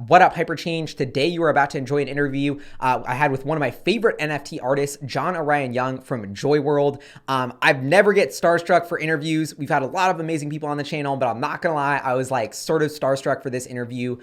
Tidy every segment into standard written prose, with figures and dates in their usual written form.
What up, Hyperchange? Today you are about to enjoy an interview I had with one of my favorite NFT artists, Orion Young from JOYWORLD. I've never get starstruck for interviews. We've had a lot of amazing people on the channel, but I'm not gonna lie, I was like sort of starstruck for this interview.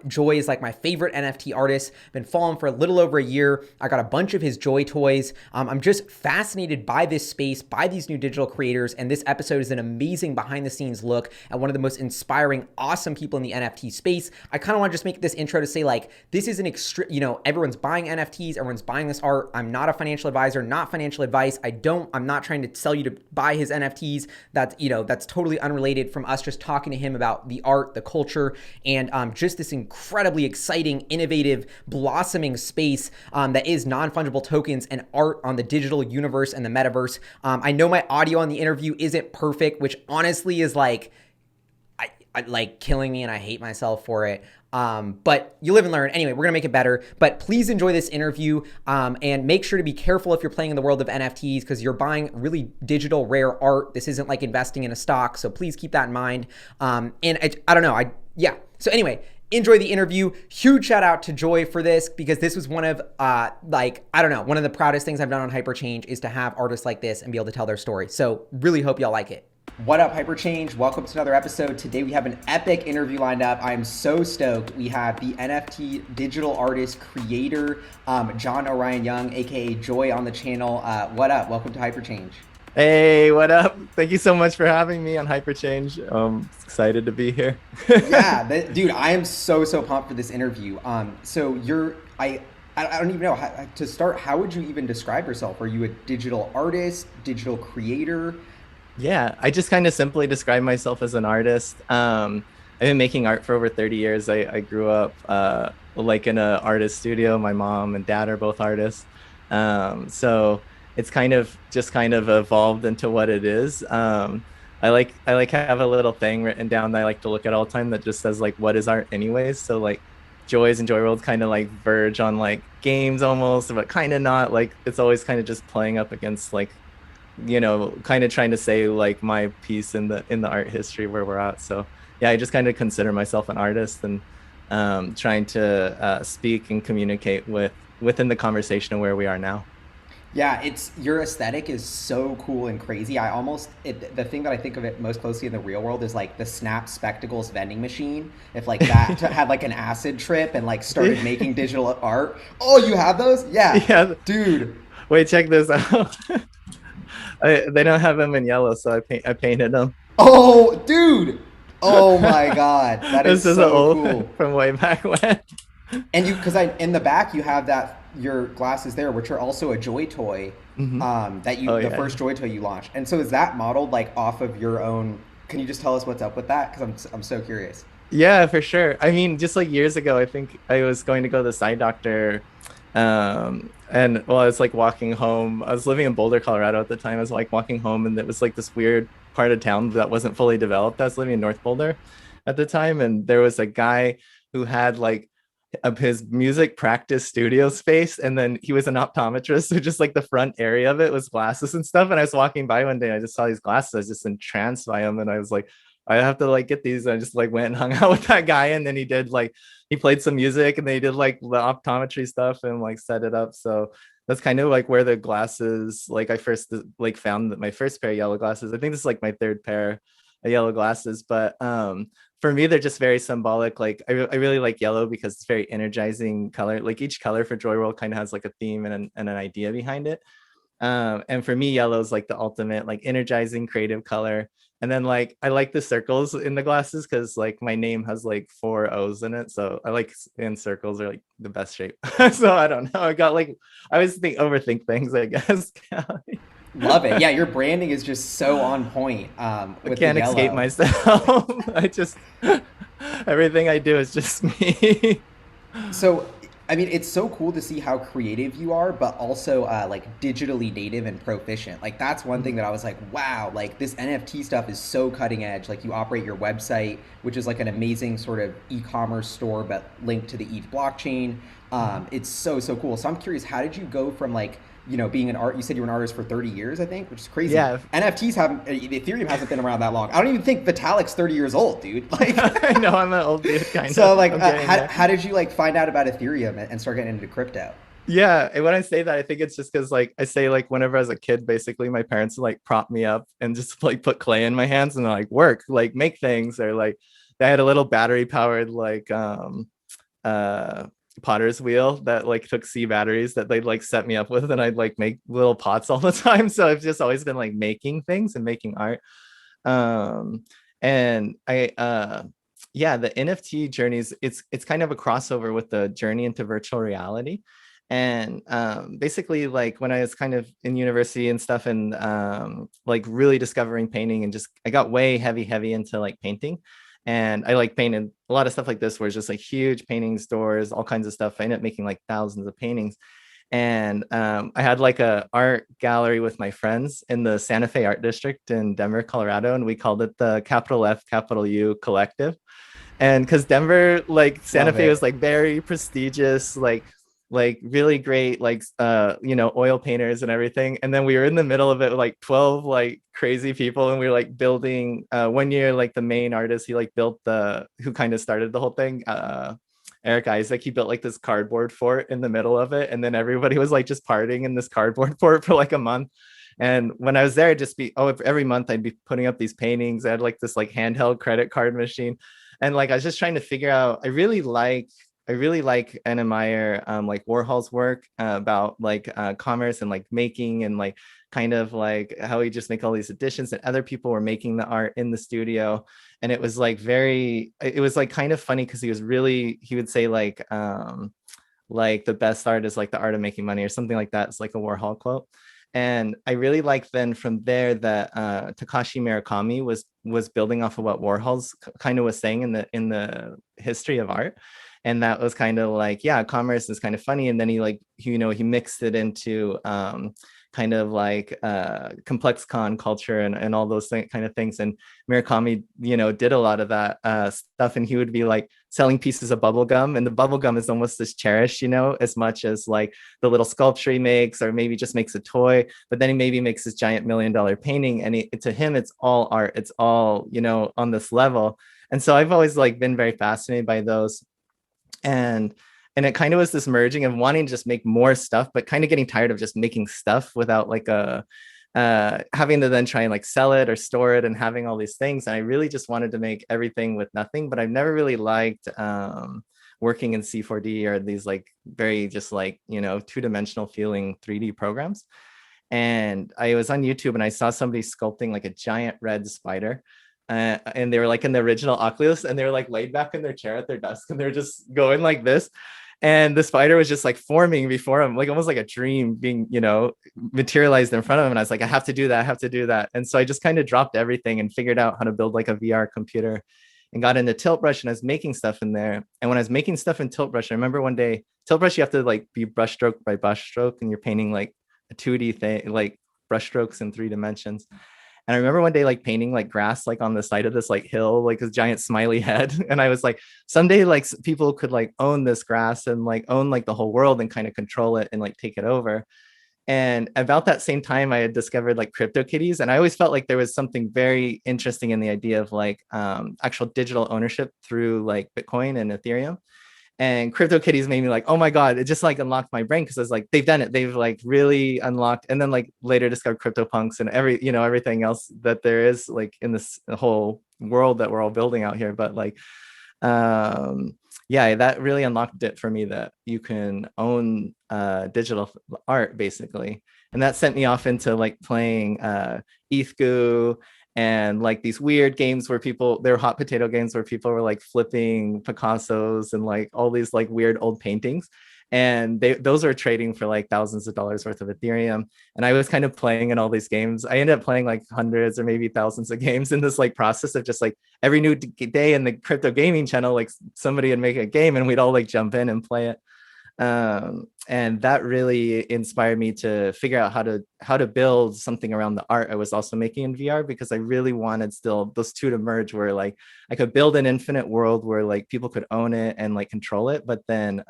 Joy is like my favorite NFT artist. Been following for a little over a year. I got a bunch of his Joy toys. I'm just fascinated by this space, by these new digital creators, and this episode is an amazing behind the scenes look at one of the most inspiring, awesome people in the NFT space. I kind of want to just make this intro to say, like, this is an extreme, everyone's buying NFTs, everyone's buying this art. I'm not a financial advisor, not financial advice. I'm not trying to tell you to buy his NFTs. That's totally unrelated from us just talking to him about the art, the culture, and just this incredibly exciting, innovative, blossoming space that is non-fungible tokens and art on the digital universe and the metaverse. I know my audio on the interview isn't perfect, which honestly is like killing me, and I hate myself for it. But you live and learn. Anyway, we're gonna make it better. But please enjoy this interview, and make sure to be careful if you're playing in the world of NFTs, because you're buying really digital rare art. This isn't like investing in a stock, so please keep that in mind. So anyway, enjoy the interview. Huge shout out to Joy for this, because this was one of one of the proudest things I've done on Hyperchange is to have artists like this and be able to tell their story. So really hope y'all like it. What up, Hyperchange? Welcome to another episode. Today we have an epic interview lined up. I'm so stoked. We have the NFT digital artist creator, Orion Young, aka Joy, on the channel. What up? Welcome to Hyperchange. Hey, what up? Thank you so much for having me on Hyperchange. Excited to be here. Yeah, dude, I am so pumped for this interview. I don't even know how to start. How would you even describe yourself? Are you a digital artist, digital creator? Yeah, I just kind of simply describe myself as an artist. I've been making art for over 30 years. I grew up like in an artist studio. My mom and dad are both artists. So it's kind of evolved into what it is. I like have a little thing written down that I like to look at all the time that just says like, what is art anyways? So like Joys and JOYWORLD kind of like verge on like games almost, but kind of not. Like it's always kind of just playing up against like, kind of trying to say like my piece in the art history where we're at. So yeah, I just kind of consider myself an artist and trying to speak and communicate within the conversation of where we are now. Yeah, your aesthetic is so cool and crazy. The thing that I think of it most closely in the real world is like the Snap Spectacles vending machine. If like that had like an acid trip and like started making digital art. Oh, you have those? Yeah, dude. Wait, check this out. They don't have them in yellow, so I painted them. Oh, dude! Oh my God, that is This is so old cool. from way back when. And in the back you have your glasses there, which are also a Joy toy. Mm-hmm. First Joy toy you launched. And so is that modeled like off of your own? Can you just tell us what's up with that? Because I'm so curious. Yeah, for sure. I mean, just like years ago, I think I was going to go to the eye doctor. And well, I was like walking home. I was living in Boulder, Colorado at the time. I was like walking home, and it was like this weird part of town that wasn't fully developed. I was living in North Boulder at the time, and there was a guy who had like his music practice studio space, and then he was an optometrist, so just like the front area of it was glasses and stuff. And I was walking by one day, and I just saw these glasses. I was just entranced by them, and I was like, I have to like get these. And I just like went and hung out with that guy, and then he played some music, and they did like the optometry stuff and like set it up. So that's kind of like where the glasses, like I first like found that my first pair of yellow glasses. I think this is like my third pair of yellow glasses, but for me they're just very symbolic. Like I really like yellow because it's very energizing color. Like each color for JOYWORLD kind of has like a theme and an idea behind it. And for me, yellow is like the ultimate like energizing creative color. And then like I like the circles in the glasses because like my name has like 4 O's in it, so I like in circles are like the best shape. So I don't know, I always overthink things, I guess. Love it. Yeah, your branding is just so on point. With I can't escape myself. Everything I do is just me. So I mean, it's so cool to see how creative you are, but also like digitally native and proficient. Like that's one thing that I was like, wow, like this NFT stuff is so cutting edge. Like you operate your website, which is like an amazing sort of e-commerce store, but linked to the ETH blockchain. It's so cool. So I'm curious, how did you go from like being an art. You said you were an artist for 30 years, I think, which is crazy. Yeah. NFTs haven't. Ethereum hasn't been around that long. I don't even think Vitalik's 30 years old, dude. Like, I know I'm an old dude, kind so of. like, I'm getting there. how did you like find out about Ethereum and start getting into crypto? Yeah, and when I say that, I think it's just because like I say like whenever I was a kid, basically my parents would, like prop me up and just like put clay in my hands and like work, like make things. Or like they had a little battery powered like uh potter's wheel that like took C batteries that they'd like set me up with, and I'd like make little pots all the time. So I've just always been like making things and making art. Um and I yeah, the NFT journeys, it's kind of a crossover with the journey into virtual reality. And basically like when I was kind of in university and stuff, and like really discovering painting, and just I got way heavy into like painting. And I like painted a lot of stuff like this where it's just like huge painting stores, all kinds of stuff. I ended up making like thousands of paintings. And I had like a art gallery with my friends in the Santa Fe Art District in Denver, Colorado, and we called it the Capital F Capital U Collective. And because Denver, like Santa Love Fe was it. like very prestigious, like really great, like oil painters and everything. And then we were in the middle of it with like 12 like crazy people, and we were like building. One year, like the main artist, he like built the who kind of started the whole thing. Eric Isaac, he built like this cardboard fort in the middle of it, and then everybody was like just partying in this cardboard fort for like a month. And when I was there, I'd just be every month I'd be putting up these paintings. I had like this like handheld credit card machine, and like I was just trying to figure out. I really like and admire like Warhol's work about like commerce and like making, and like kind of like how he just make all these additions, and other people were making the art in the studio. And it was like it was like kind of funny because he would say like the best art is like the art of making money or something like that. It's like a Warhol quote. And I really like then from there that Takashi Murakami was building off of what Warhol's kind of was saying in the history of art. And that was kind of like, yeah, commerce is kind of funny. And then he mixed it into kind of like complex con culture and all those kind of things. And Murakami, did a lot of that stuff. And he would be like selling pieces of bubble gum, and the bubble gum is almost as cherished, as much as like the little sculpture he makes, or maybe just makes a toy. But then he maybe makes this giant $1 million painting, and to him, it's all art. It's all, on this level. And so I've always like been very fascinated by those. And it kind of was this merging of wanting to just make more stuff, but kind of getting tired of just making stuff without like having to then try and like sell it or store it and having all these things. And I really just wanted to make everything with nothing. But I've never really liked working in C4D or these like very just like two-dimensional feeling 3D programs. And I was on YouTube and I saw somebody sculpting like a giant red spider. And they were like in the original Oculus, and they were like laid back in their chair at their desk, and they're just going like this. And the spider was just like forming before him, like almost like a dream being, materialized in front of him. And I was like, I have to do that. I have to do that. And so I just kind of dropped everything and figured out how to build like a VR computer, and got into Tilt Brush, and I was making stuff in there. And when I was making stuff in Tilt Brush, I remember one day, Tilt Brush, you have to like be brush stroke by brush stroke, and you're painting like a 2D thing, like brush strokes in 3 dimensions. And I remember one day like painting like grass like on the side of this like hill, like this giant smiley head. And I was like, someday like people could like own this grass and like own like the whole world and kind of control it and like take it over. And about that same time, I had discovered like CryptoKitties, and I always felt like there was something very interesting in the idea of like actual digital ownership through like Bitcoin and Ethereum. And CryptoKitties made me like, oh my God, it just like unlocked my brain, because I was like, they've done it. They've like really unlocked. And then like later discovered CryptoPunks and everything else that there is like in this whole world that we're all building out here. But like, yeah, that really unlocked it for me, that you can own digital art basically. And that sent me off into like playing ETHGoo and like these weird games where they're hot potato games where people were like flipping Picassos and like all these like weird old paintings. And those are trading for like thousands of dollars worth of Ethereum. And I was kind of playing in all these games. I ended up playing like hundreds or maybe thousands of games in this like process of just like every new day in the crypto gaming channel, like somebody would make a game and we'd all like jump in and play it. And that really inspired me to figure out how to build something around the art I was also making in VR, because I really wanted still those two to merge, where like I could build an infinite world where like people could own it and like control it, but then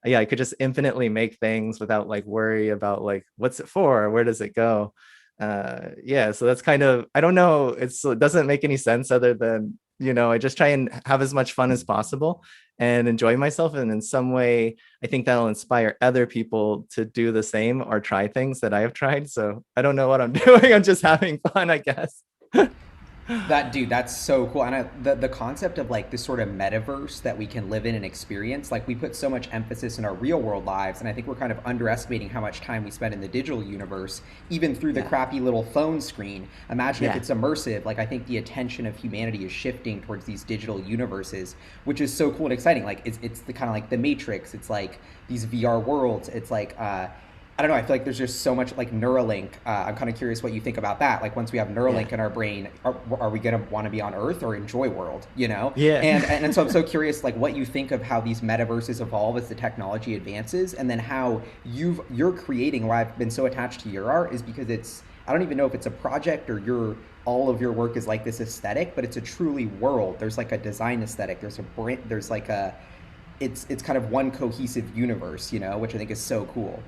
yeah, I could just infinitely make things without like worry about like what's it for, where does it go. Yeah, so that's kind of, I don't know, it doesn't make any sense other than, I just try and have as much fun as possible and enjoy myself, and in some way I think that'll inspire other people to do the same or try things that I have tried. So I don't know what I'm doing, I'm just having fun, I guess. That dude, that's so cool. And the concept of like this sort of metaverse that we can live in and experience, like we put so much emphasis in our real world lives, and I think we're kind of underestimating how much time we spend in the digital universe, even through the Yeah, crappy little phone screen. Imagine if yeah, it's immersive. Like I think the attention of humanity is shifting towards these digital universes, which is so cool and exciting. Like it's the kind of like the Matrix. It's like these VR worlds. It's like I don't know. I feel like there's just so much like Neuralink. I'm kind of curious what you think about that. Like once we have yeah, Neuralink in our brain, are we gonna want to be on Earth or enjoy world? You know? yeah. And so I'm so curious, like what you think of how these metaverses evolve as the technology advances, and then how you're creating. Why I've been so attached to your art is because it's, I don't even know if it's a project or your all of your work is like this aesthetic, but it's a truly world. There's like a design aesthetic. There's a brand. There's like a it's kind of one cohesive universe, which I think is so cool.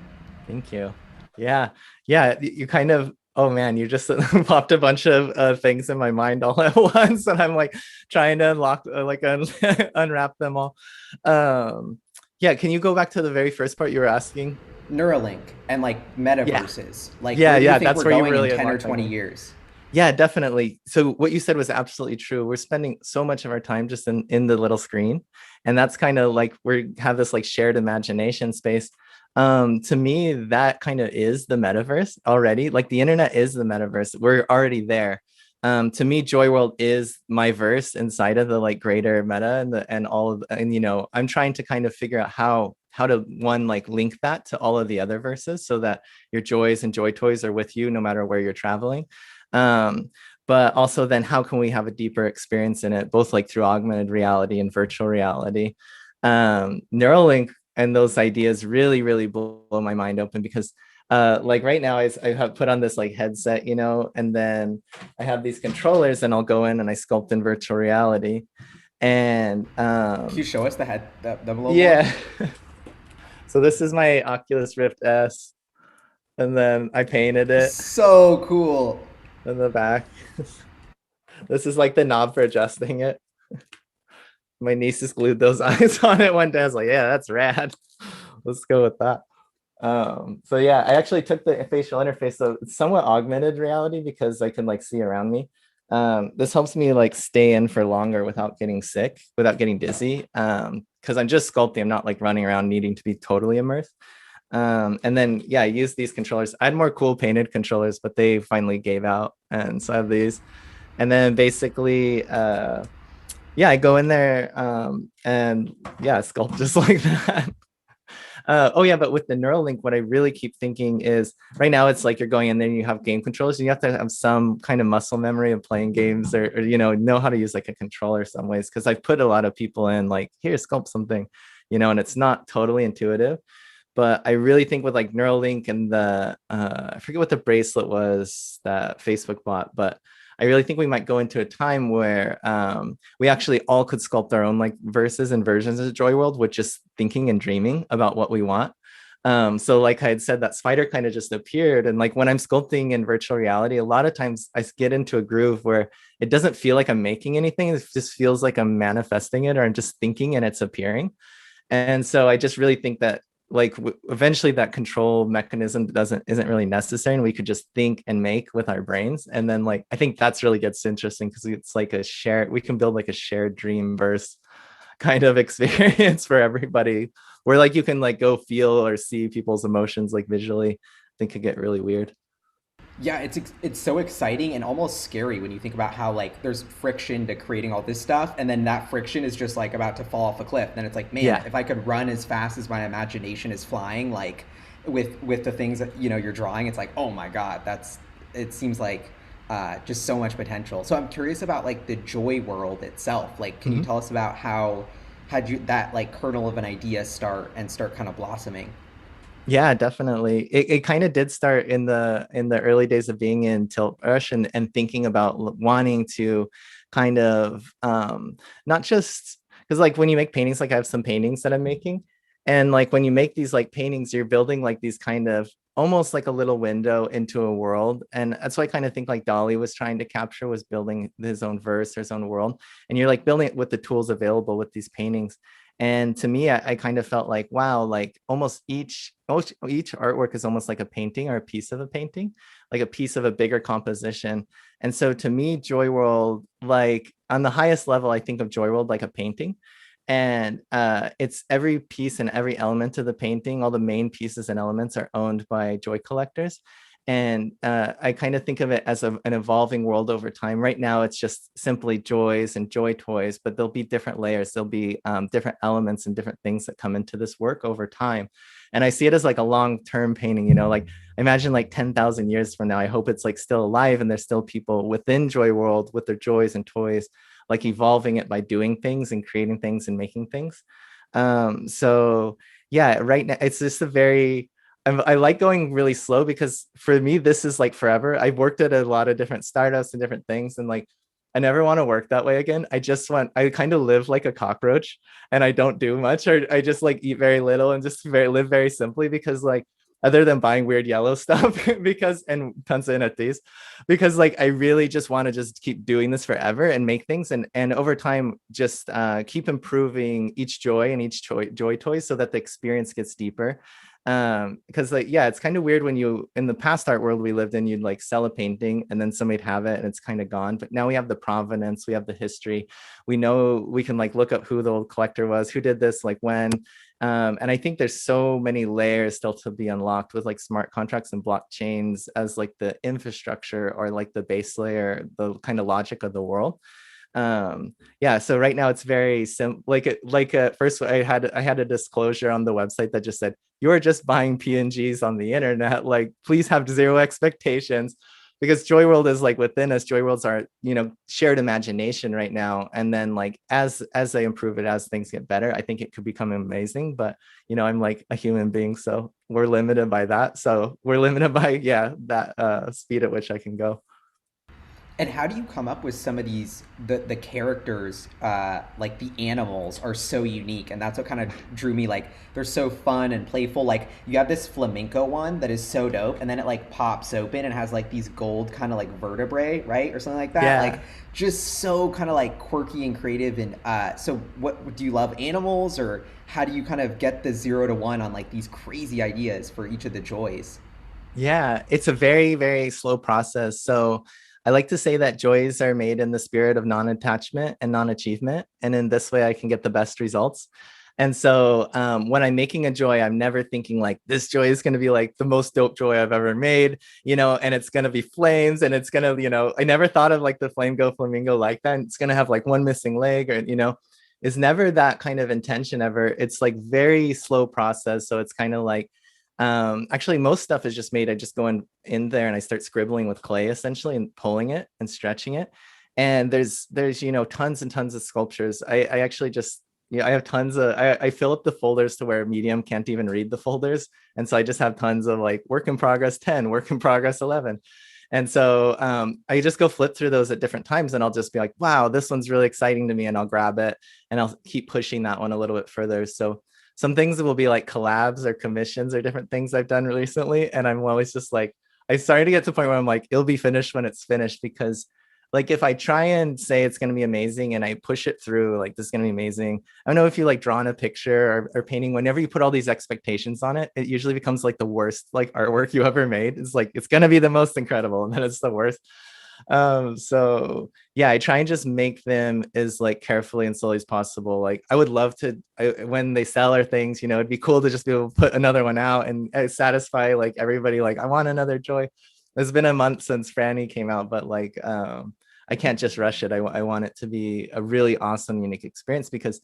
Thank you. Yeah. Yeah. You kind of, oh man, you just popped a bunch of things in my mind all at once. And I'm like trying to unlock, unwrap them all. Um, yeah. Can you go back to the very first part you were asking? Neuralink and like Yeah. metaverses. Like, Yeah. where do you Yeah. think That's we're where you going in really 10 or unlocked my 20 brain. years? Yeah, definitely. So what you said was absolutely true. We're spending so much of our time just in the little screen. And that's kind of like we have this like shared imagination space. To me, that kind of is the metaverse already. Like the internet is the metaverse. We're already there. To me, Joy World is my verse inside of the like greater meta and all of, and I'm trying to kind of figure out how to one like link that to all of the other verses so that your joys and joy toys are with you no matter where you're traveling. um, but also then how can we have a deeper experience in it, both like through augmented reality and virtual reality. Neuralink and those ideas really blow my mind open, because like right now I have put on this like headset, and then I have these controllers and I'll go in and I sculpt in virtual reality. And Can you show us them a little more? yeah. So this is my Oculus Rift S, and then I painted it So cool. in the back. This is like the knob for adjusting it. My niece just glued those eyes on it one day. I was like, yeah, that's rad. Let's go with that. So yeah, I actually took the facial interface, so it's somewhat augmented reality because I can like see around me. This helps me like stay in for longer without getting sick, without getting dizzy. Because I'm just sculpting, I'm not like running around needing to be totally immersed. And then yeah, I use these controllers. I had more cool painted controllers, but they finally gave out, and so I have these. And then basically, yeah, I go in there and yeah, sculpt just like that. Oh yeah, but with the Neuralink, what I really keep thinking is right now it's like you're going in there and you have game controllers, and you have to have some kind of muscle memory of playing games, or know how to use like a controller some ways. Because I've put a lot of people in like, here, sculpt something, and it's not totally intuitive. But I really think with like Neuralink and the I forget what the bracelet was that Facebook bought, but I really think we might go into a time where we actually all could sculpt our own like verses and versions of Joy World with just thinking and dreaming about what we want. So like I had said, that spider kind of just appeared. And like when I'm sculpting in virtual reality, a lot of times I get into a groove where it doesn't feel like I'm making anything. It just feels like I'm manifesting it, or I'm just thinking and it's appearing. And so I just really think that like eventually that control mechanism isn't really necessary, and we could just think and make with our brains. And then like I think that's really gets interesting, because it's like a shared, we can build like a shared dream verse kind of experience for everybody, where like you can like go feel or see people's emotions like visually. I think could get really weird. Yeah, it's so exciting and almost scary when you think about how like there's friction to creating all this stuff, and then that friction is just like about to fall off a cliff. Then it's like, man, Yeah, if I could run as fast as my imagination is flying, like with the things that you're drawing, it's like, oh my god, it seems like just so much potential. So I'm curious about like the joy world itself. Like, can you mm-hmm. tell us about how had you that like kernel of an idea start kind of blossoming? Yeah, definitely. It kind of did start in the early days of being in Tilt Brush and thinking about wanting to kind of not just because like when you make paintings, like I have some paintings that I'm making, and like when you make these like paintings, you're building like these kind of almost like a little window into a world. And that's what I kind of think like Dali was trying to capture, was building his own verse, his own world. And you're like building it with the tools available with these paintings. And to me, I kind of felt like, wow, like almost each artwork is almost like a painting or a piece of a painting, like a piece of a bigger composition. And so to me, Joy World, like on the highest level, I think of Joy World like a painting. And it's every piece and every element of the painting, all the main pieces and elements are owned by joy collectors. And I kind of think of it as an evolving world over time. Right now, it's just simply joys and joy toys, but there'll be different layers. There'll be different elements and different things that come into this work over time. And I see it as like a long-term painting, you know, like imagine like 10,000 years from now, I hope it's like still alive and there's still people within Joy World with their joys and toys, like evolving it by doing things and creating things and making things. So yeah, right now it's just a very, I like going really slow because for me, this is like forever. I've worked at a lot of different startups and different things. And like, I never want to work that way again. I kind of live like a cockroach and I don't do much, or I just like eat very little and just live very simply because like, other than buying weird yellow stuff because, and tons of NFTs, because like, I really just want to just keep doing this forever and make things. And over time, just keep improving each joy and each joy toy so that the experience gets deeper. Because like yeah, it's kind of weird when you in the past art world we lived in, you'd like sell a painting and then somebody'd have it and it's kind of gone. But now we have the provenance, we have the history, we know, we can like look up who the old collector was, who did this, like when. And I think there's so many layers still to be unlocked with like smart contracts and blockchains as like the infrastructure or like the base layer, the kind of logic of the world. Yeah, so right now it's very simple. Like at first I had a disclosure on the website that just said you're just buying pngs on the internet, like please have zero expectations, because joy world is like within us. Joy worlds are, you know, shared imagination right now, and then like as they improve it, as things get better, I think it could become amazing. But you know, I'm like a human being, so we're limited by that, so we're limited by yeah, that speed at which I can go. And how do you come up with some of these the characters like the animals are so unique, and that's what kind of drew me. Like they're so fun and playful. Like you have this flamenco one that is so dope, and then it like pops open and has like these gold kind of like vertebrae, right, or something like that. Like Yeah. just so kind of like quirky and creative. And so what do you love animals, or how do you kind of get the 0 to 1 on like these crazy ideas for each of the joys? Yeah, it's a very, very slow process. So I like to say that joys are made in the spirit of non-attachment and non-achievement. And in this way, I can get the best results. And so when I'm making a joy, I'm never thinking like this joy is going to be like the most dope joy I've ever made, you know, and it's going to be flames and it's going to, you know, I never thought of like the flame go flamingo like that. And it's going to have like one missing leg, or, you know, it's never that kind of intention ever. It's like very slow process. So it's kind of like, actually most stuff is just made, I just go in there and I start scribbling with clay essentially and pulling it and stretching it. And there's you know, tons and tons of sculptures. I actually just, yeah, I have tons of, I fill up the folders to where medium can't even read the folders, and so I just have tons of like work in progress 10, work in progress 11. And so I just go flip through those at different times and I'll just be like, wow, this one's really exciting to me, and I'll grab it and I'll keep pushing that one a little bit further. So some things will be like collabs or commissions or different things I've done recently. And I'm always just like, I started to get to the point where I'm like, it'll be finished when it's finished. Because like if I try and say it's going to be amazing and I push it through, like this is going to be amazing. I don't know if you like drawing a picture or painting, whenever you put all these expectations on it, it usually becomes like the worst like artwork you ever made. It's like, it's going to be the most incredible, and then it's the worst. So yeah, I try and just make them as like carefully and slowly as possible. Like I would love to, when they sell our things, you know, it'd be cool to just be able to put another one out and satisfy like everybody, like I want another joy. It's been a month since Franny came out, but like I can't just rush it. I want it to be a really awesome unique experience, because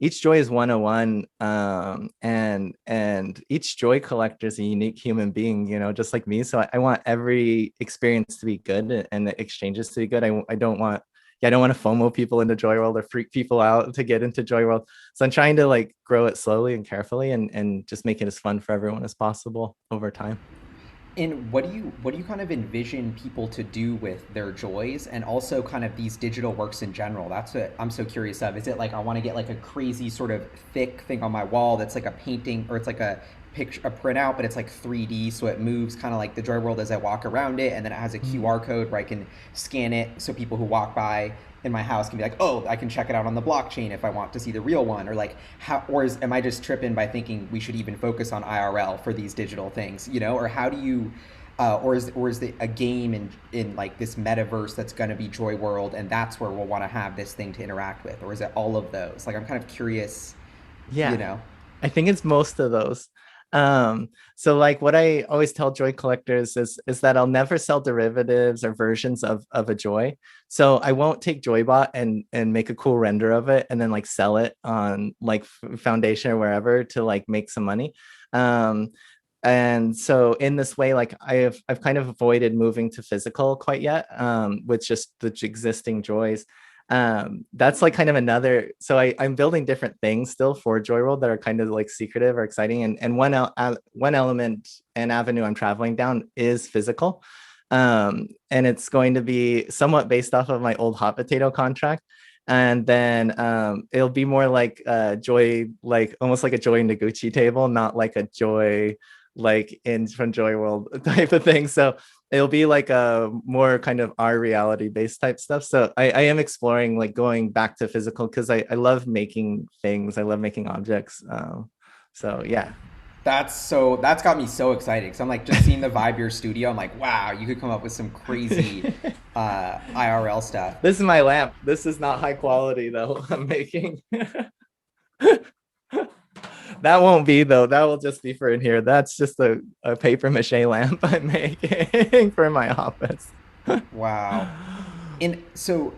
each joy is 101, and each joy collector is a unique human being, you know, just like me. So I want every experience to be good and the exchanges to be good. I don't want, yeah, I don't want to FOMO people into Joy World or freak people out to get into Joy World. So I'm trying to like grow it slowly and carefully and just make it as fun for everyone as possible over time. And what do you kind of envision people to do with their joys and also kind of these digital works in general? That's what I'm so curious of. Is it like I want to get like a crazy sort of thick thing on my wall that's like a painting or it's like a picture a printout, but it's like 3D, so it moves kind of like the Joy World as I walk around it, and then it has a QR code where I can scan it so people who walk by in my house can be like, oh, I can check it out on the blockchain if I want to see the real one, or like how, or am I just tripping by thinking we should even focus on IRL for these digital things, or how do you, or is it a game in like this metaverse that's going to be Joy World, and that's where we'll want to have this thing to interact with, or is it all of those? Like I'm kind of curious, you Yeah, know. I think it's most of those. So like what I always tell joy collectors is that I'll never sell derivatives or versions of a joy. So I won't take Joybot and make a cool render of it and then like sell it on like Foundation or wherever to like make some money. Um, and so in this way, like I've kind of avoided moving to physical quite yet, with just the existing joys. That's like kind of another, so I'm building different things still for Joy World that are kind of like secretive or exciting, and one element and avenue I'm traveling down is physical, and it's going to be somewhat based off of my old hot potato contract, and then it'll be more like joy, like almost like a Joy Noguchi table, not like a joy like in from Joy World type of thing. So it'll be like a more kind of our reality based type stuff. So I am exploring like going back to physical because I love making things. I love making objects. So yeah. That's got me so excited because I'm like just seeing the vibe of your studio. I'm like, wow, you could come up with some crazy IRL stuff. This is my lamp. This is not high quality though. I'm making. That won't be though. That will just be for in here. That's just a paper mache lamp I'm making for my office. Wow. And so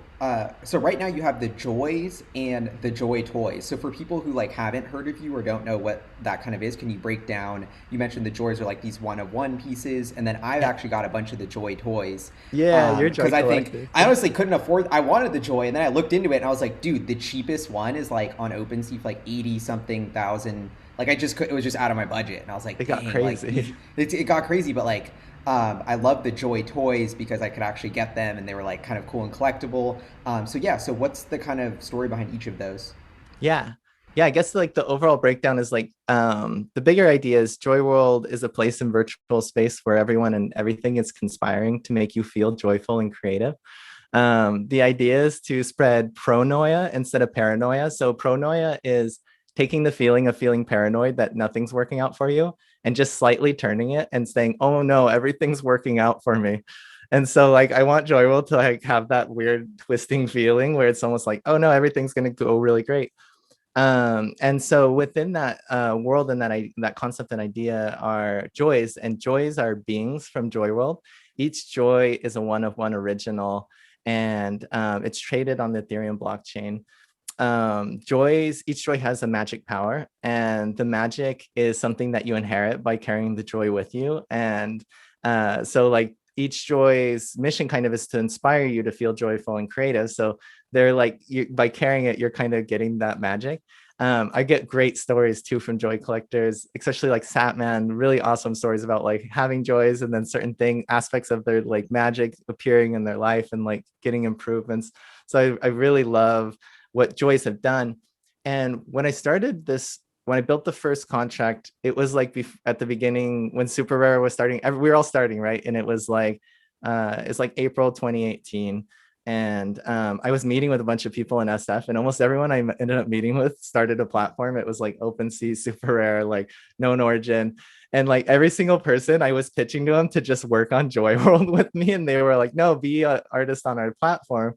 right now you have the Joys and the Joy Toys. So for people who like haven't heard of you or don't know what that kind of is, can you break down? You mentioned the Joys are like these one of one pieces, and then I've Yeah. actually got a bunch of the Joy Toys. Yeah, you're joy Because I think collector. I honestly couldn't afford. I wanted the Joy, and then I looked into it, and I was like, dude, the cheapest one is like on OpenSea for like 80 something thousand. Like I just could, it was just out of my budget, and I was like, It got dang, like crazy. it got crazy, but like I love the Joy toys because I could actually get them and they were like kind of cool and collectible. So yeah, so what's the kind of story behind each of those? Yeah. Yeah, I guess like the overall breakdown is like the bigger idea is Joy World is a place in virtual space where everyone and everything is conspiring to make you feel joyful and creative. The idea is to spread pronoia instead of paranoia. So pronoia is taking the feeling of feeling paranoid that nothing's working out for you and just slightly turning it and saying, oh no, everything's working out for me. And so like I want Joyworld to like have that weird twisting feeling where it's almost like, oh no, everything's gonna go really great. And so within that world and that concept and idea are joys, and joys are beings from Joy World. Each joy is a one of one original, and it's traded on the Ethereum blockchain. Each joy has a magic power, and the magic is something that you inherit by carrying the joy with you. And so like each joy's mission kind of is to inspire you to feel joyful and creative. So they're like by carrying it, you're kind of getting that magic. I get great stories too from joy collectors, especially like Satman, really awesome stories about like having joys and then certain aspects of their like magic appearing in their life and like getting improvements. So I really love what joys have done. And when I started this, when I built the first contract, it was like at the beginning when Super Rare was starting, we were all starting, right? And it was like, it's like April 2018. And I was meeting with a bunch of people in SF, and almost everyone I ended up meeting with started a platform. It was like OpenSea, Super Rare, like Known Origin. And like every single person I was pitching to them to just work on Joy World with me. And they were like, no, be an artist on our platform.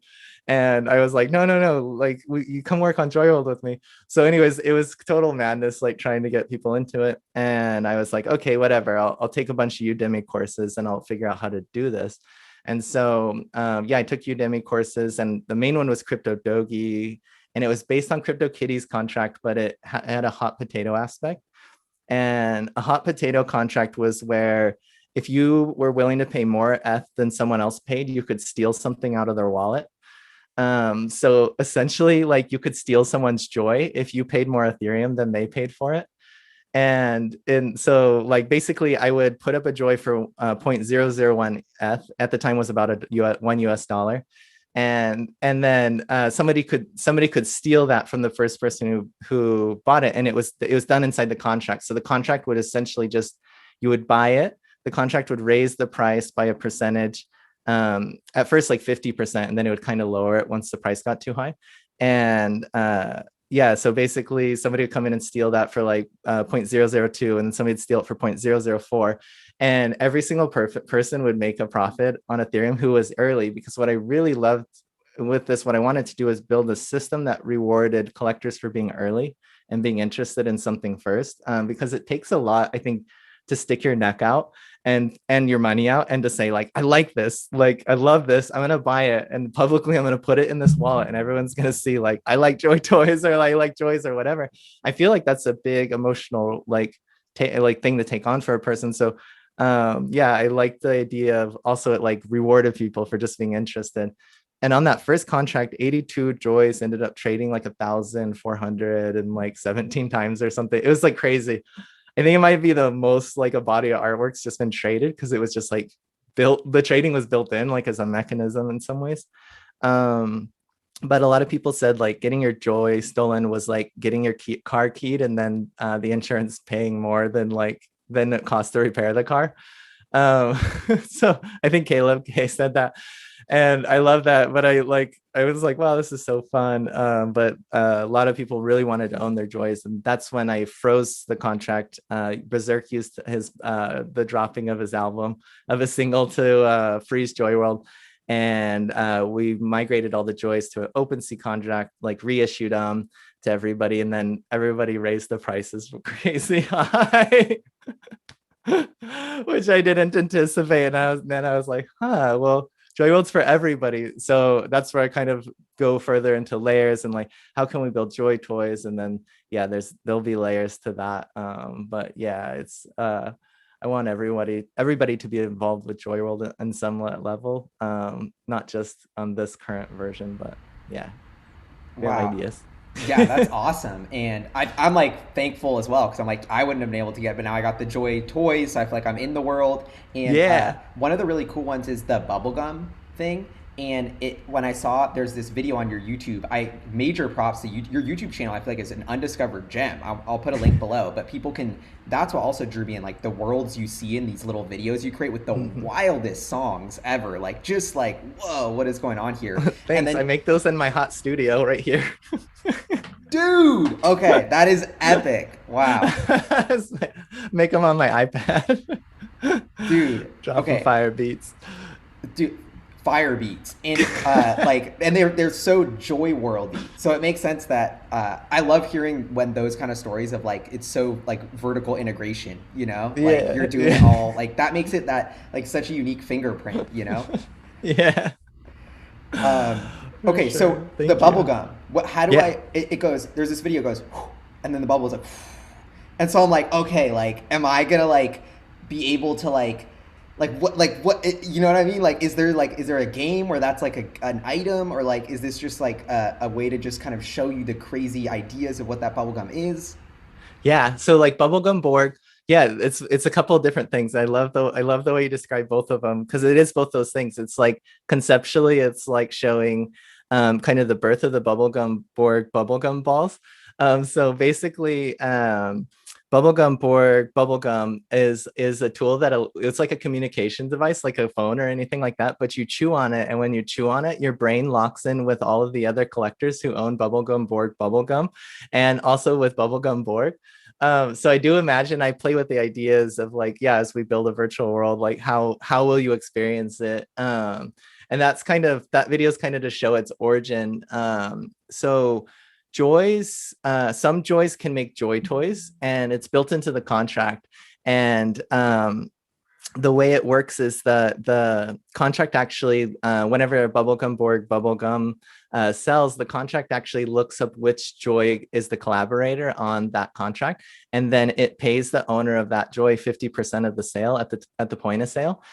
And I was like, no, no, no, like you come work on Joy World with me. So, anyways, it was total madness, like trying to get people into it. And I was like, okay, whatever. I'll take a bunch of Udemy courses and I'll figure out how to do this. And so, yeah, I took Udemy courses, and the main one was Crypto Dogi, and it was based on Crypto Kitty's contract, but it had a hot potato aspect. And a hot potato contract was where if you were willing to pay more ETH than someone else paid, you could steal something out of their wallet. So essentially, like you could steal someone's joy if you paid more Ethereum than they paid for it. And so like basically I would put up a joy for 0.001 ETH. At the time was about $1. And then somebody could steal that from the first person who bought it, and it was done inside the contract. So the contract would essentially just, you would buy it, the contract would raise the price by a percentage, at first like 50%, and then it would kind of lower it once the price got too high. And yeah, so basically somebody would come in and steal that for like 0.002, and then somebody would steal it for 0.004. And every single person would make a profit on Ethereum who was early, because what I really loved with this, what I wanted to do is build a system that rewarded collectors for being early and being interested in something first, because it takes a lot, I think, to stick your neck out and your money out and to say like, I like this, like I love this, I'm gonna buy it, and publicly I'm gonna put it in this wallet, and everyone's gonna see like I like Joy Toys, or like, I like Joys or whatever. I feel like that's a big emotional like thing to take on for a person. So yeah, I like the idea of also it like rewarded people for just being interested. And on that first contract, 82 joys ended up trading like 1,400 and like 17 times or something. It was like crazy. I think it might be the most like a body of artwork's just been traded, because it was just like built, the trading was built in like as a mechanism in some ways. But a lot of people said like getting your joy stolen was like getting your car keyed, and then the insurance paying more than it costs to repair the car. So I think Caleb K said that, and I love that. But I was like, wow, this is so fun. But a lot of people really wanted to own their joys, and that's when I froze the contract. Berserk used his the dropping of his album, of a single, to freeze JOYWORLD. And we migrated all the joys to an OpenSea contract, like reissued them to everybody, and then everybody raised the prices crazy high. Which I didn't anticipate. And then I was like, huh, well, JOYWORLD's for everybody. So that's where I kind of go further into layers and like, how can we build joy toys? And then, yeah, there'll be layers to that. But yeah, it's, I want everybody to be involved with JOYWORLD on some level, not just on this current version, but yeah, we have Wow. ideas. Yeah, that's awesome. And I'm like thankful as well, because I'm like, I wouldn't have been able to get, but now I got the Joy Toys. So I feel like I'm in the world. And Yeah. one of the really cool ones is the bubblegum thing. And when I saw there's this video on your YouTube, major props to you, your YouTube channel. I feel like is an undiscovered gem. I'll put a link below, but people can. That's what also drew me in, like the worlds you see in these little videos you create with the wildest songs ever. Like just like, whoa, what is going on here? Thanks. And then, I make those in my hot studio right here. dude, okay, that is epic. Wow. Make them on my iPad. Dude, Dropping okay. fire beats. Dude, fire beats. And and they're so joy worldy. So it makes sense that I love hearing when those kind of stories of like it's so like vertical integration, like Yeah, you're doing it yeah. all, like that makes it that like such a unique fingerprint. Yeah. Um For okay, sure. so the Thank bubble you. gum. How do Yeah. it goes, there's this video goes and then the bubble is like, and so I'm like, okay, like am I gonna like be able to what you know what I mean? Like is there a game where that's like an item, or like is this just like a way to just kind of show you the crazy ideas of what that bubblegum is? Yeah. So like bubblegum Borg, yeah, it's a couple of different things. I love the way you describe both of them, because it is both those things. It's like conceptually, it's like showing kind of the birth of the bubblegum Borg bubblegum balls. So basically, bubblegum Borg bubblegum is a tool that it's like a communication device, like a phone or anything like that, but you chew on it, and when you chew on it, your brain locks in with all of the other collectors who own bubblegum Borg bubblegum, and also with bubblegum Borg. So I do imagine, I play with the ideas of like, yeah, as we build a virtual world, like how will you experience it? And that video is kind of to show its origin. So joys, some joys can make joy toys, and it's built into the contract. And the way it works is the contract actually, whenever a bubblegum Borg bubblegum sells, the contract actually looks up which joy is the collaborator on that contract, and then it pays the owner of that joy 50% of the sale at the point of sale.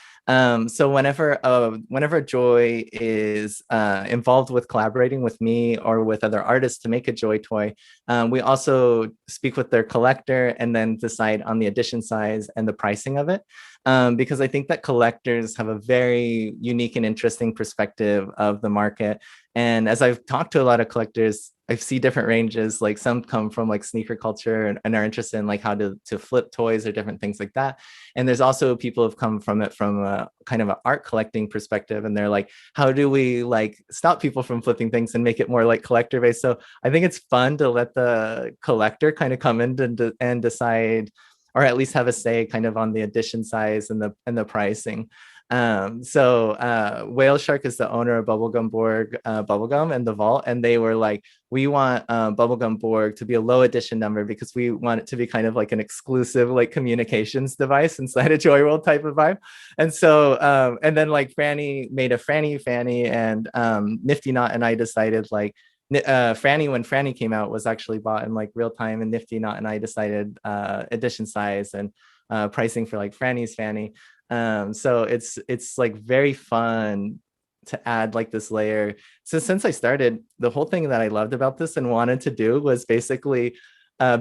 So whenever Joy is involved with collaborating with me or with other artists to make a Joy toy, we also speak with their collector and then decide on the edition size and the pricing of it. Because I think that collectors have a very unique and interesting perspective of the market. And as I've talked to a lot of collectors, I see different ranges. Like some come from like sneaker culture and are interested in like how to flip toys or different things like that. And there's also people who've come from it from a kind of an art collecting perspective. And they're like, how do we like stop people from flipping things and make it more like collector based? So I think it's fun to let the collector kind of come in and decide, or at least have a say kind of on the edition size and the pricing. Whale Shark is the owner of Bubblegum Borg Bubblegum and the Vault, and they were like, we want Bubblegum Borg to be a low edition number because we want it to be kind of like an exclusive like communications device inside a Joy World type of vibe. And then like Franny made a Franny Fanny, and Nifty Knot and I decided like Franny, when Franny came out, was actually bought in like real time, and Nifty Knot and I decided edition size and pricing for like Franny's Fanny. So it's like very fun to add like this layer. So since I started, the whole thing that I loved about this and wanted to do was basically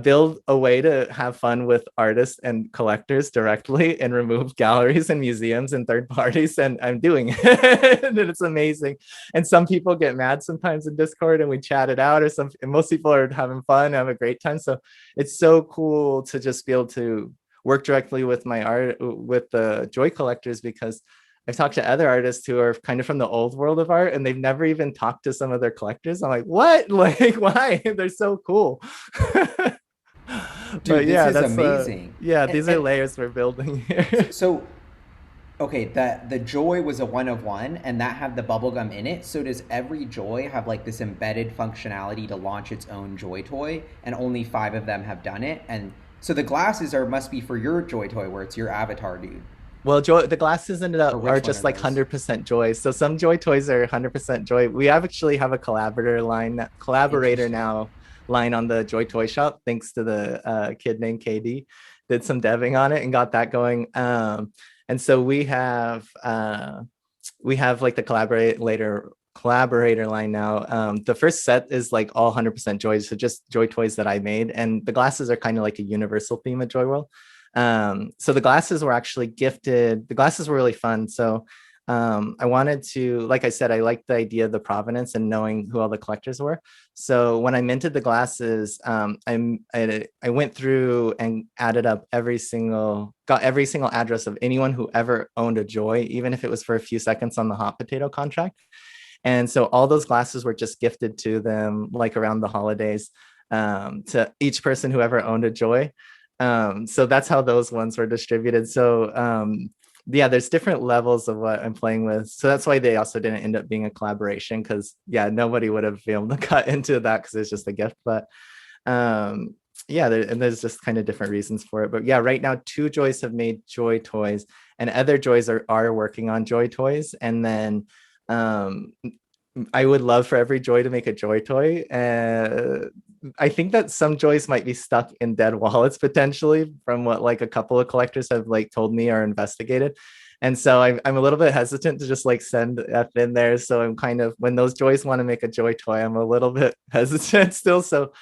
build a way to have fun with artists and collectors directly and remove galleries and museums and third parties. And I'm doing it. And it's amazing. And some people get mad sometimes in Discord and we chat it out, and most people are having fun, have a great time. So it's so cool to just be able to work directly with my art, with the Joy collectors, because I've talked to other artists who are kind of from the old world of art and they've never even talked to some of their collectors. I'm like, what? Like, why? They're so cool. Dude, But yeah, this is that's amazing. these are layers we're building here. So okay, the Joy was a 1 of 1, and that had the bubblegum in it. So does every Joy have like this embedded functionality to launch its own Joy toy, and only 5 of them have done it? And so the glasses must be for your Joy toy, where it's your avatar, dude. Well, the glasses ended Or up are which one just are like those? 100% Joy. So some Joy toys are 100% Joy. We actually have a collaborator Interesting. now line on the Joy Toy Shop, thanks to the kid named KD. Did some deving on it and got that going. And so we have like the collaborator line now. The first set is like all 100% Joy, so just Joy toys that I made, and the glasses are kind of like a universal theme at Joy World. So the glasses were actually gifted. The glasses were really fun. So I wanted to, like I said, I liked the idea of the provenance and knowing who all the collectors were. So when I minted the glasses, I went through and added up got every single address of anyone who ever owned a Joy, even if it was for a few seconds on the hot potato contract. And so all those glasses were just gifted to them like around the holidays, to each person who ever owned a Joy. So that's how those ones were distributed. So yeah, there's different levels of what I'm playing with. So that's why they also didn't end up being a collaboration, because yeah, nobody would have been able to cut into that because it's just a gift. But yeah, and there's just kind of different reasons for it. But yeah, right now 2 Joys have made Joy toys, and other Joys are working on Joy toys. And then um, I would love for every Joy to make a Joy toy. I think that some Joys might be stuck in dead wallets potentially, from what like a couple of collectors have like told me or investigated. And so I'm a little bit hesitant to just like send F in there. So I'm kind of, when those Joys want to make a Joy toy, I'm a little bit hesitant still. So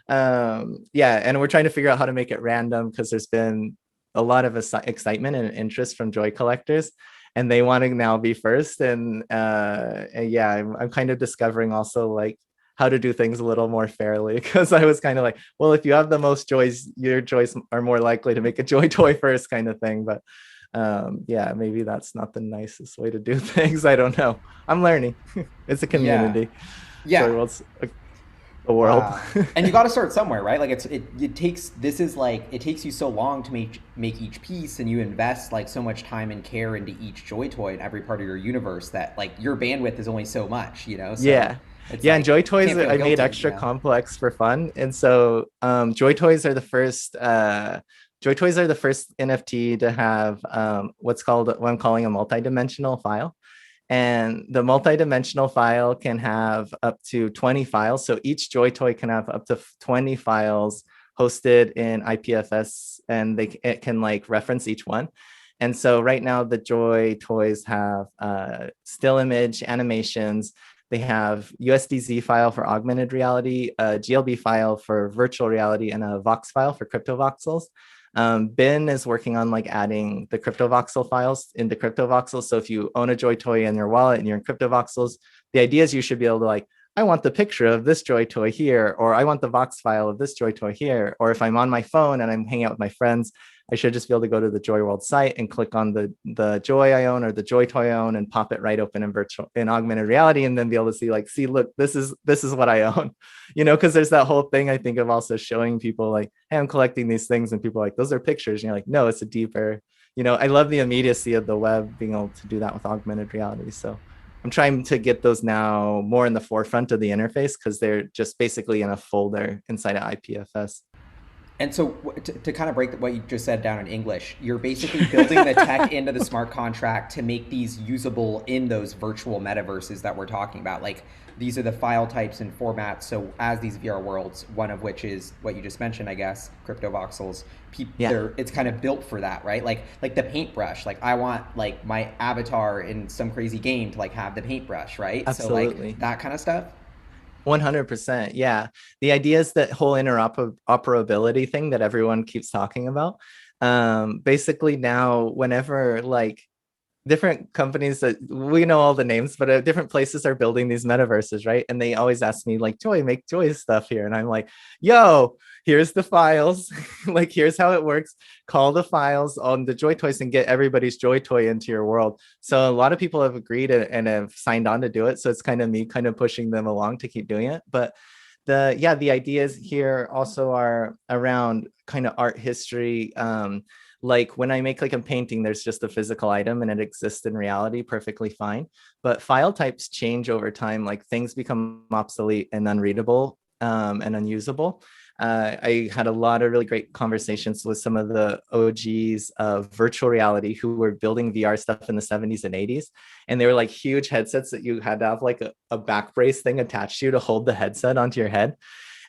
yeah, and we're trying to figure out how to make it random, because there's been a lot of excitement and interest from Joy collectors, and they want to now be first. And yeah, I'm kind of discovering also like how to do things a little more fairly, because I was kind of like, well, if you have the most Joys, your Joys are more likely to make a Joy toy first kind of thing. But yeah, maybe that's not the nicest way to do things. I don't know. I'm learning. It's a Yeah. community. Joy Yeah. World's a world. Wow. And you got to start somewhere, right? Like it takes this is like it takes you so long to make each piece, and you invest like so much time and care into each Joy toy in every part of your universe, that like your bandwidth is only so much, you know? So Yeah. it's Yeah, and like Joy you Toys can't feel I made guilty, you extra know? complex for fun. And so Joy Toys are the first NFT to have what I'm calling a multi-dimensional file. And the multi-dimensional file can have up to 20 files. So each Joy toy can have up to 20 files hosted in IPFS, and it can like reference each one. And so right now the Joy toys have still image animations. They have USDZ file for augmented reality, a GLB file for virtual reality, and a Vox file for crypto voxels. Ben is working on like adding the crypto voxel files into crypto voxels. So if you own a Joy toy in your wallet and you're in crypto voxels, the idea is you should be able to like, I want the picture of this Joy toy here, or I want the Vox file of this Joy toy here. Or if I'm on my phone and I'm hanging out with my friends, I should just be able to go to the JOYWORLD site and click on the Joy I own or the Joy toy I own and pop it right open in augmented reality, and then be able to see like, see, look, this is what I own, because there's that whole thing I think of also showing people like, hey, I'm collecting these things, and people are like, those are pictures, and you're like, no, it's a deeper, I love the immediacy of the web being able to do that with augmented reality. So I'm trying to get those now more in the forefront of the interface because they're just basically in a folder inside of IPFS. And so to kind of break what you just said down in English, you're basically building the tech into the smart contract to make these usable in those virtual metaverses that we're talking about. Like these are the file types and formats. So as these VR worlds, one of which is what you just mentioned, I guess, crypto voxels, it's kind of built for that, right? Like the paintbrush. Like I want like my avatar in some crazy game to like have the paintbrush, right? Absolutely. So like that kind of stuff. 100%. Yeah. The idea is that whole interoperability thing that everyone keeps talking about. Basically now, whenever like different companies that we know all the names, but different places are building these metaverses, right? And they always ask me like, Joy, make Joy stuff here. And I'm like, yo, here's the files. Like, here's how it works. Call the files on the Joy toys and get everybody's Joy toy into your world. So a lot of people have agreed and have signed on to do it. So it's kind of me kind of pushing them along to keep doing it. But the ideas here also are around kind of art history. Like when I make like a painting, there's just a physical item and it exists in reality perfectly fine. But file types change over time, like things become obsolete and unreadable and unusable. I had a lot of really great conversations with some of the OGs of virtual reality who were building VR stuff in the 70s and 80s. And they were like huge headsets that you had to have like a back brace thing attached to you to hold the headset onto your head.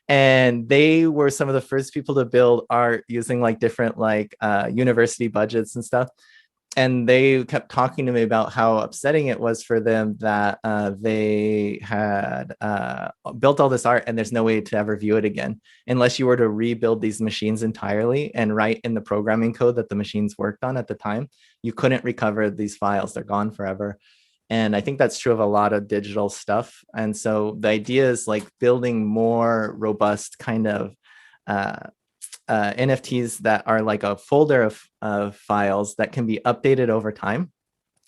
And they were some of the first people to build art using like different like university budgets and stuff. And they kept talking to me about how upsetting it was for them that they had built all this art and there's no way to ever view it again unless you were to rebuild these machines entirely and write in the programming code that the machines worked on at the time. You couldn't recover these files. They're gone forever. And I think that's true of a lot of digital stuff. And so the idea is like building more robust kind of NFTs that are like a folder of files that can be updated over time.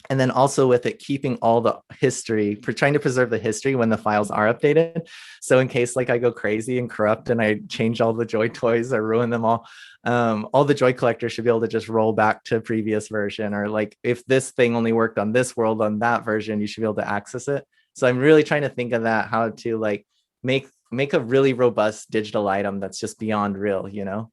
And then also with it, keeping all the history, trying to preserve the history when the files are updated. So in case like I go crazy and corrupt and I change all the Joy toys or ruin them all the Joy collectors should be able to just roll back to a previous version. Or like if this thing only worked on this world on that version, you should be able to access it. So I'm really trying to think of that, how to like make a really robust digital item that's just beyond real,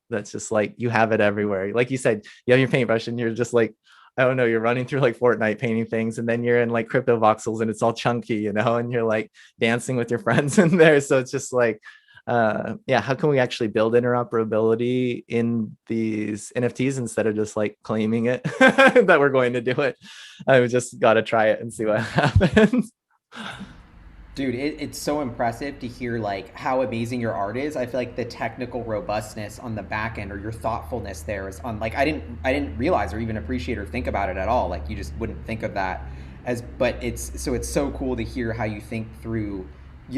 that's just like you have it everywhere. Like you said, you have your paintbrush and you're just like, I don't know, you're running through like Fortnite painting things, and then you're in like crypto voxels and it's all chunky, and you're like dancing with your friends in there. So it's just like, how can we actually build interoperability in these NFTs instead of just like claiming it that we're going to do it? I've just got to try it and see what happens. Dude, it's so impressive to hear like how amazing your art is. I feel like the technical robustness on the back end or your thoughtfulness there is on like I didn't realize or even appreciate or think about it at all. Like you just wouldn't think of that but it's so cool to hear how you think through,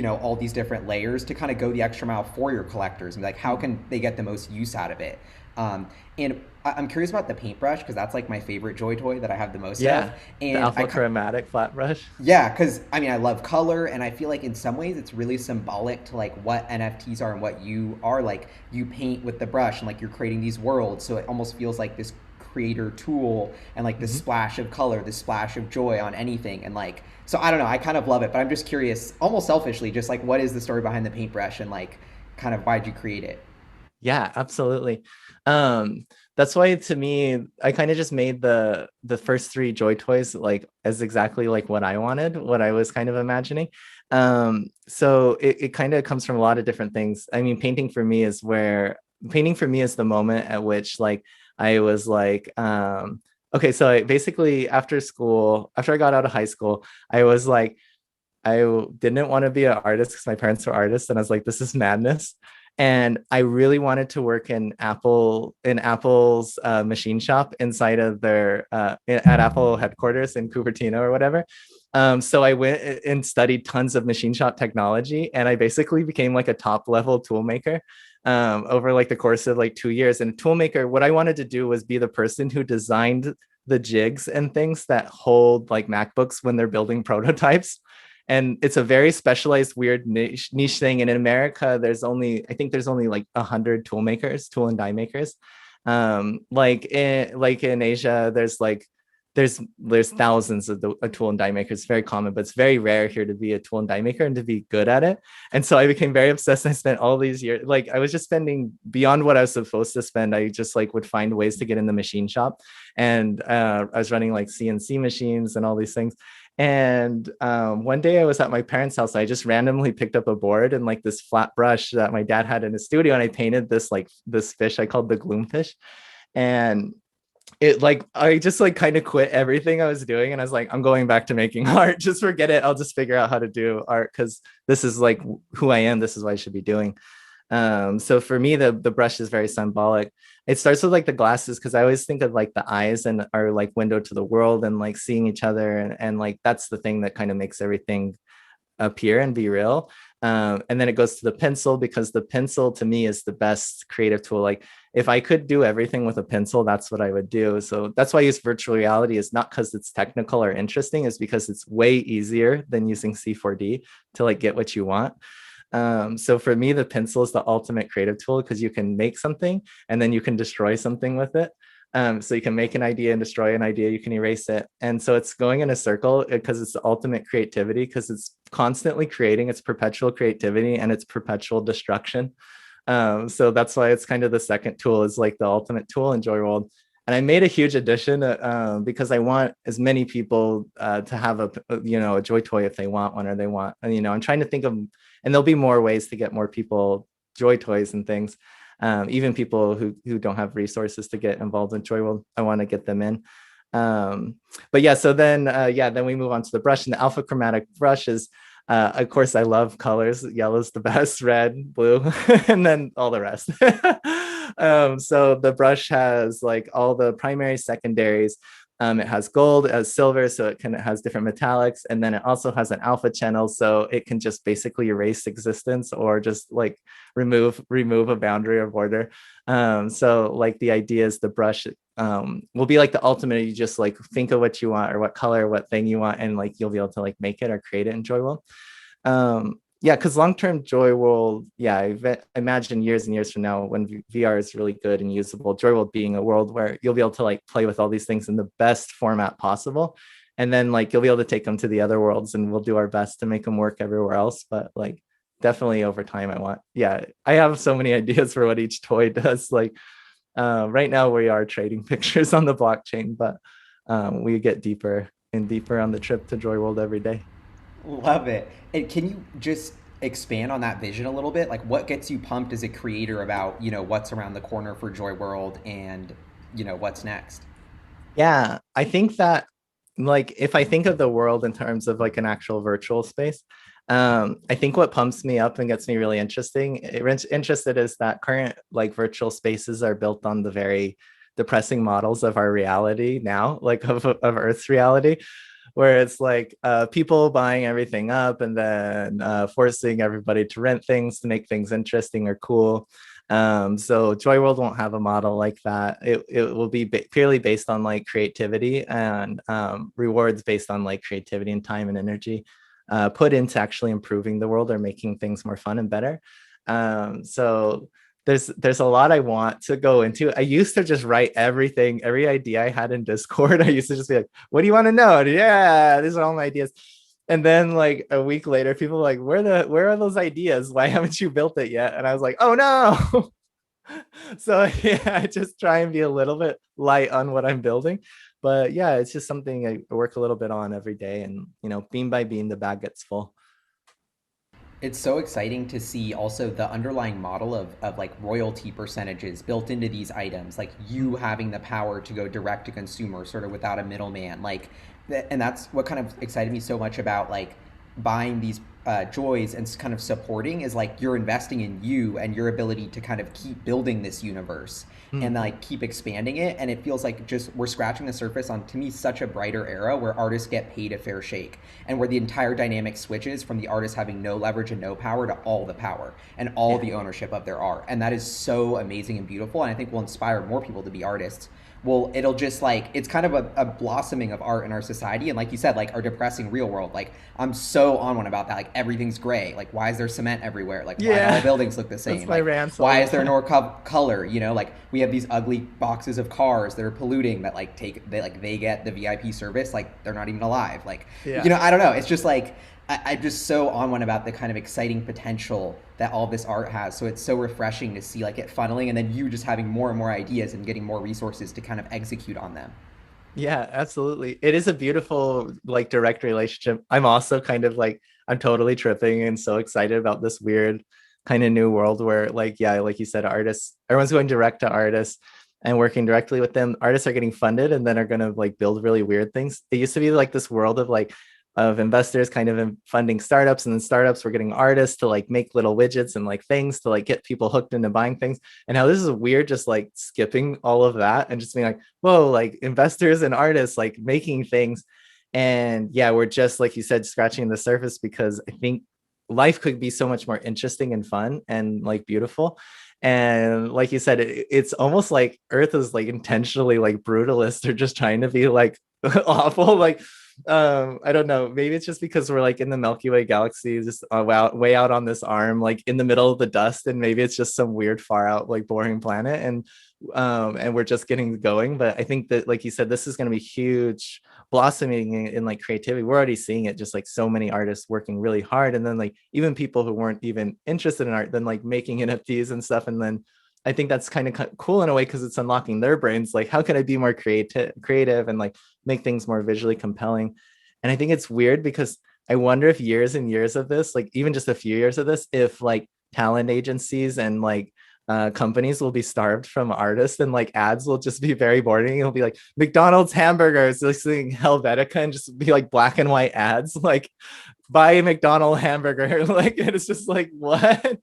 all these different layers to kind of go the extra mile for your collectors and be like, how can they get the most use out of it? And I'm curious about the paintbrush because that's like my favorite Joy toy that I have the most of. And the alpha chromatic flat brush. Yeah, because I mean I love color and I feel like in some ways it's really symbolic to like what NFTs are and what you are. Like you paint with the brush and like you're creating these worlds, so it almost feels like this creator tool and like this splash of color, this splash of joy on anything. And like, so I don't know, I kind of love it, but I'm just curious, almost selfishly, just like what is the story behind the paintbrush and like kind of why'd you create it? Yeah, absolutely. That's why to me, I kind of just made the first three Joy toys like as exactly like what I wanted, what I was kind of imagining. So it kind of comes from a lot of different things. I mean, painting for me is the moment at which like I was like, okay, so basically after school, after I got out of high school, I was like, didn't want to be an artist because my parents were artists, and I was like, this is madness. And I really wanted to work in Apple's machine shop inside of their at Apple headquarters in Cupertino or whatever. So I went and studied tons of machine shop technology, and I basically became like a top level tool maker over like the course of like 2 years. And a tool maker, what I wanted to do was be the person who designed the jigs and things that hold like MacBooks when they're building prototypes. And it's a very specialized, weird niche thing. And in America, I think there's only like 100 tool makers, tool and die makers. Like in Asia, there's thousands of a tool and die makers. It's very common, but it's very rare here to be a tool and die maker and to be good at it. And so I became very obsessed. I spent all these years, like I was just spending beyond what I was supposed to spend. I just like would find ways to get in the machine shop, and I was running like CNC machines and all these things. And one day I was at my parents' house. I just randomly picked up a board and like this flat brush that my dad had in his studio, and I painted this fish I called the gloomfish. And it like I just like kind of quit everything I was doing, and I was like, I'm going back to making art. Just forget it. I'll just figure out how to do art because this is like who I am. This is what I should be doing. So for me, the brush is very symbolic. It starts with like the glasses, because I always think of like the eyes and are like window to the world and like seeing each other, and like that's the thing that kind of makes everything appear and be real. And then it goes to the pencil, because the pencil to me is the best creative tool. Like if I could do everything with a pencil, that's what I would do. So that's why I use virtual reality, is not because it's technical or interesting, is because it's way easier than using C4D to like get what you want. So for me, the pencil is the ultimate creative tool, because you can make something and then you can destroy something with it. So you can make an idea and destroy an idea, you can erase it. And so it's going in a circle, because it's the ultimate creativity, because it's constantly creating, it's perpetual creativity, and it's perpetual destruction. So that's why it's kind of the second tool, is like the ultimate tool in JOYWORLD. And I made a huge addition because I want as many people to have a joy toy if they want one, or they want, I'm trying to think of, and there'll be more ways to get more people joy toys and things. Even people who don't have resources to get involved in JOYWORLD, I want to get them in. But yeah, so then we move on to the brush, and the alpha chromatic brush is, of course, I love colors. Yellow's the best, red, blue, and then all the rest. So the brush has like all the primaries, secondaries. It has gold, it has silver, so it has different metallics, and then it also has an alpha channel, so it can just basically erase existence or just like remove a boundary or border. So like the idea is the brush will be like the ultimate. You just like think of what you want, or what color, what thing you want, and like you'll be able to like make it or create it in JOYWORLD. Yeah, because long-term JOYWORLD, yeah, I imagine years and years from now, when VR is really good and usable, JOYWORLD being a world where you'll be able to like play with all these things in the best format possible. And then like you'll be able to take them to the other worlds, and we'll do our best to make them work everywhere else. But like definitely over time, I have so many ideas for what each toy does. Like right now we are trading pictures on the blockchain, but we get deeper and deeper on the trip to JOYWORLD every day. Love it. And can you just expand on that vision a little bit? Like what gets you pumped as a creator about, what's around the corner for JOYWORLD and, what's next? Yeah, I think that like if I think of the world in terms of like an actual virtual space, I think what pumps me up and gets me really interested is that current like virtual spaces are built on the very depressing models of our reality now, like of Earth's reality, where it's like people buying everything up, and then forcing everybody to rent things to make things interesting or cool. So JOYWORLD won't have a model like that. It will be purely based on like creativity, and rewards based on like creativity and time and energy put into actually improving the world or making things more fun and better. So there's a lot I want to go into. I used to just write every idea I had in Discord. I used to just be like, what do you want to know? Yeah, these are all my ideas. And then like a week later, people were like, where are those ideas? Why haven't you built it yet? And I was like, oh no. So yeah, I just try and be a little bit light on what I'm building. But yeah, it's just something I work a little bit on every day. And beam by beam, the bag gets full. It's so exciting to see also the underlying model of like royalty percentages built into these items, like you having the power to go direct to consumer sort of without a middleman. Like, and that's what kind of excited me so much about like buying these joys and kind of supporting is like you're investing in you and your ability to kind of keep building this universe and Mm. like keep expanding it. And it feels like just we're scratching the surface on, to me, such a brighter era where artists get paid a fair shake and where the entire dynamic switches from the artist having no leverage and no power to all the power and all Yeah. the ownership of their art. And that is so amazing and beautiful, and I think will inspire more people to be artists. Well, it'll just like it's kind of a blossoming of art in our society, and like you said, like our depressing real world. Like I'm so on one about that. Like everything's gray. Like why is there cement everywhere? Like why do all Yeah. buildings look the That's same? my Like rants all why the is there time. no color? You know, like we have these ugly boxes of cars that are polluting that like they get the VIP service. Like they're not even alive. Like Yeah. I don't know. It's just like I'm just so on one about the kind of exciting potential that all this art has. So it's so refreshing to see like it funneling and then you just having more and more ideas and getting more resources to kind of execute on them. Yeah, absolutely. It is a beautiful, like, direct relationship. I'm also kind of like, I'm totally tripping and so excited about this weird kind of new world where, like, yeah, like you said, artists, everyone's going direct to artists and working directly with them. Artists are getting funded and then are going to like build really weird things. It used to be like this world of like, of investors kind of funding startups, and then startups were getting artists to like make little widgets and like things to like get people hooked into buying things. And how this is weird, just like skipping all of that and just being like, whoa, like investors and artists like making things. And yeah, we're just, like you said, scratching the surface, because I think life could be so much more interesting and fun and like beautiful. And like you said, it's almost like Earth is like intentionally like brutalist. They're just trying to be like awful. Like, I don't know, maybe it's just because we're like in the Milky Way galaxy, just way out on this arm, like in the middle of the dust, and maybe it's just some weird far out like boring planet, and we're just getting going. But I think that, like you said, this is going to be huge, blossoming in like creativity. We're already seeing it, just like so many artists working really hard, and then like even people who weren't even interested in art then like making NFTs and stuff. And then I think that's kind of cool in a way, because it's unlocking their brains, like how can I be more creative and like make things more visually compelling. And I think it's weird because I wonder if years and years of this, like even just a few years of this, if like talent agencies and like companies will be starved from artists, and like ads will just be very boring. It'll be like McDonald's hamburgers, like saying Helvetica, and just be like black and white ads, like buy a McDonald hamburger. Like, and it's just like, what?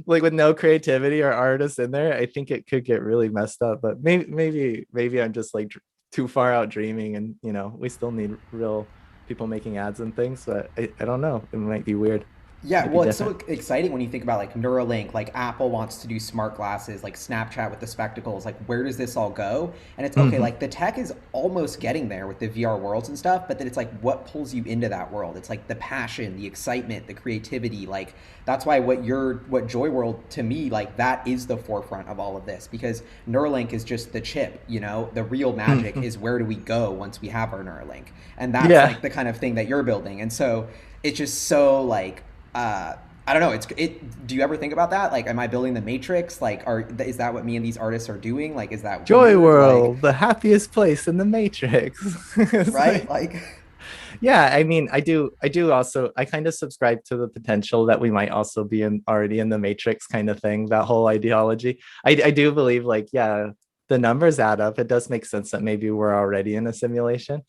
Like with no creativity or artists in there, I think it could get really messed up. But maybe I'm just like too far out dreaming, and we still need real people making ads and things. But I don't know. It might be weird. Yeah, Might be well, it's so different. exciting when you think about like Neuralink, like Apple wants to do smart glasses, like Snapchat with the spectacles. Like, where does this all go? And it's okay, Mm-hmm. like the tech is almost getting there with the VR worlds and stuff, but then it's like what pulls you into that world? It's like the passion, the excitement, the creativity. Like, that's why what Joy World to me, like, that is the forefront of all of this because Neuralink is just the chip, the real magic Mm-hmm. is where do we go once we have our Neuralink? And that's Yeah. like the kind of thing that you're building. And so it's just so like, I don't know. Do you ever think about that? Like, am I building the Matrix? Like, is that what me and these artists are doing? Like, is that Joy weird? Like, World, the happiest place in the Matrix. It's right? like, Like, yeah, I mean, I do also, I kind of subscribe to the potential that we might also be already in the Matrix kind of thing, that whole ideology. I do believe, like, yeah, the numbers add up. It does make sense that maybe we're already in a simulation.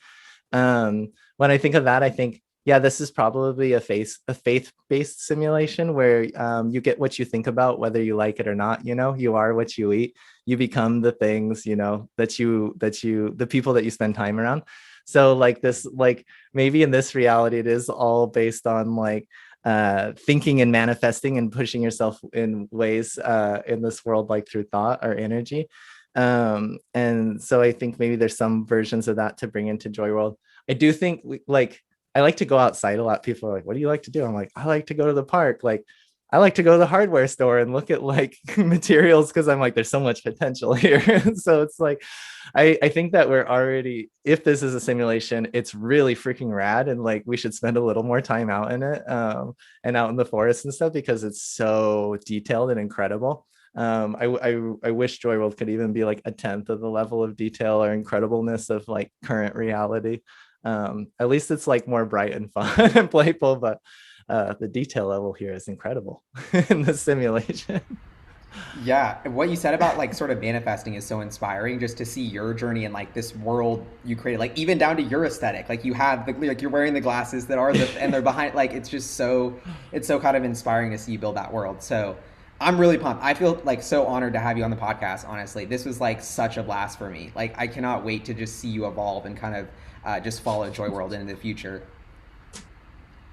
When I think of that, I think, yeah, this is probably a faith-based simulation where you get what you think about, whether you like it or not. You are what you eat. You become the things, the people that you spend time around. So like this, like maybe in this reality, it is all based on like thinking and manifesting and pushing yourself in ways in this world, like through thought or energy. And so I think maybe there's some versions of that to bring into Joy World. I do think like I like to go outside a lot. People are like, what do you like to do? I'm like, I like to go to the park. Like, I like to go to the hardware store and look at like materials, because I'm like, there's so much potential here. So it's like, I think that we're already, if this is a simulation, it's really freaking rad. And like, we should spend a little more time out in it, and out in the forest and stuff, because it's so detailed and incredible. I wish Joy World could even be like a tenth of the level of detail or incredibleness of like current reality. At least it's like more bright and fun and playful. But the detail level here is incredible in the simulation. Yeah, what you said about like sort of manifesting is so inspiring just to see your journey in like this world you created, like even down to your aesthetic. Like you have the like you're wearing the glasses that are the and they're behind like it's just so it's so kind of inspiring to see you build that world. So I'm really pumped. I feel like so honored to have you on the podcast, honestly. This was like such a blast for me. Like I cannot wait to just see you evolve and kind of just follow Joy World into the future.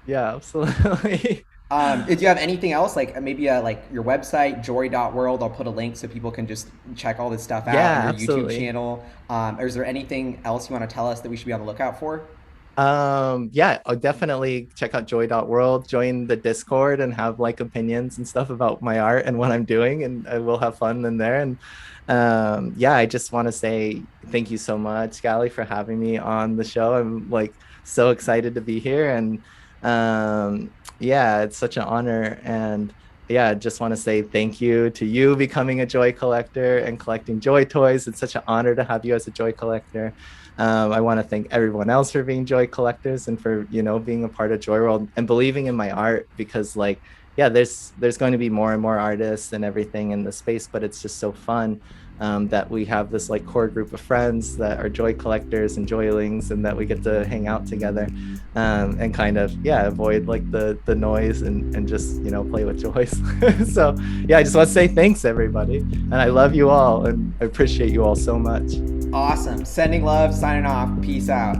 Yeah, absolutely. If you have anything else, like maybe like your website, joy.world, I'll put a link so people can just check all this stuff out, Yeah, and your YouTube absolutely. channel. Or is there anything else you want to tell us that we should be on the lookout for? Yeah, I'll definitely check out joy.world, join the Discord and have like opinions and stuff about my art and what I'm doing, and we'll have fun in there. And yeah, I just want to say thank you so much, Gally, for having me on the show. I'm like so excited to be here, and yeah, it's such an honor. And yeah, I just want to say thank you to you becoming a joy collector and collecting joy toys. It's such an honor to have you as a joy collector. I want to thank everyone else for being joy collectors and for, you know, being a part of Joy World and believing in my art, because like, yeah, there's going to be more and more artists and everything in the space, but it's just so fun that we have this like core group of friends that are joy collectors and joylings, and that we get to hang out together and kind of, yeah, avoid like the noise and just, you know, play with joys. So yeah, I just want to say thanks everybody, and I love you all and I appreciate you all so much. Awesome. Sending love, signing off. Peace out.